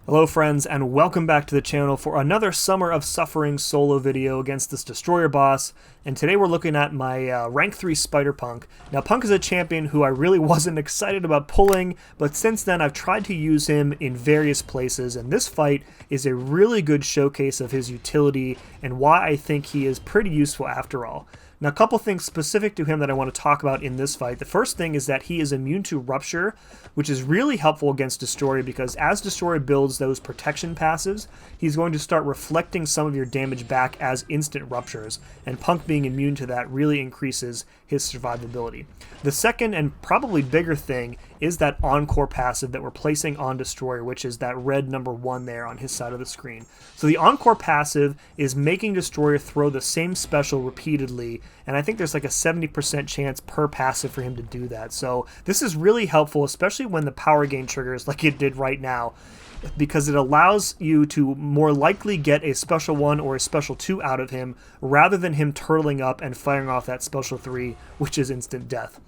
Hello friends, and welcome back to the channel for another Summer of Suffering solo video against this Destroyer boss. And today we're looking at my rank 3 Spider-Punk. Now Punk is a champion who I really wasn't excited about pulling, but since then I've tried to use him in various places, and this fight is a really good showcase of his utility and why I think he is pretty useful after all. Now, a couple things specific to him that I want to talk about in this fight. The first thing is that he is immune to Rupture, which is really helpful against Destroyer because as Destroyer builds those protection passives, he's going to start reflecting some of your damage back as instant Ruptures, and Punk being immune to that really increases his survivability. The second and probably bigger thing is that Encore passive that we're placing on Destroyer, which is that red number 1 there on his side of the screen. So the Encore passive is making Destroyer throw the same special repeatedly, and I think there's like a 70% chance per passive for him to do that. So this is really helpful, especially when the power gain triggers like it did right now, because it allows you to more likely get a special 1 or a special 2 out of him rather than him turtling up and firing off that special 3, which is instant death.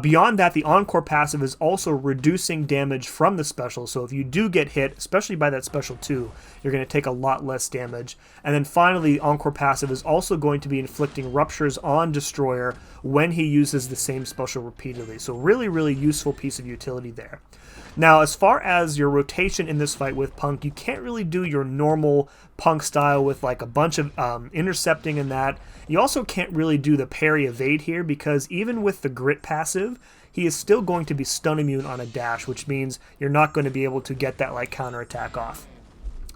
Beyond that, the Encore passive is also reducing damage from the special, so if you do get hit, especially by that special 2, you're going to take a lot less damage. And then finally, the Encore passive is also going to be inflicting Ruptures on Destroyer when he uses the same special repeatedly. So really useful piece of utility there. Now, as far as your rotation in this fight with Punk, you can't really do your normal Punk style with like a bunch of intercepting and that. You also can't really do the parry evade here because even with the grit passive, he is still going to be stun immune on a dash, which means you're not going to be able to get that like counterattack off.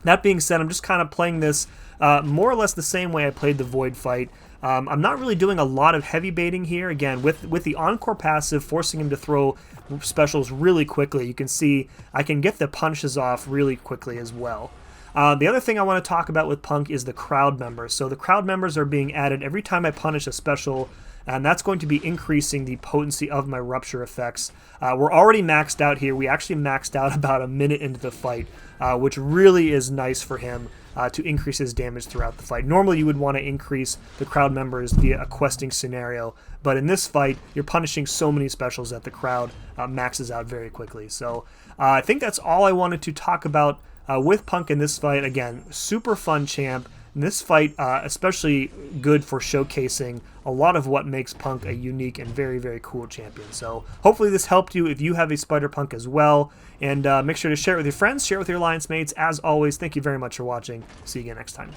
That being said, I'm just kind of playing this more or less the same way I played the Void fight. I'm not really doing a lot of heavy baiting here. Again, with the Encore passive forcing him to throw specials really quickly, you can see I can get the punches off really quickly as well. The other thing I want to talk about with Punk is the crowd members. So the crowd members are being added every time I punish a special, and that's going to be increasing the potency of my Rupture effects. We're already maxed out here. We actually maxed out about a minute into the fight, which really is nice for him to increase his damage throughout the fight. Normally you would want to increase the crowd members via a questing scenario, but in this fight you're punishing so many specials that the crowd maxes out very quickly. So I think that's all I wanted to talk about with Punk in this fight. Again, super fun champ. And this fight especially good for showcasing a lot of what makes Punk a unique and very cool champion. So hopefully this helped you if you have a Spider-Punk as well. And make sure to share it with your friends, share it with your alliance mates. As always, thank you very much for watching. See you again next time.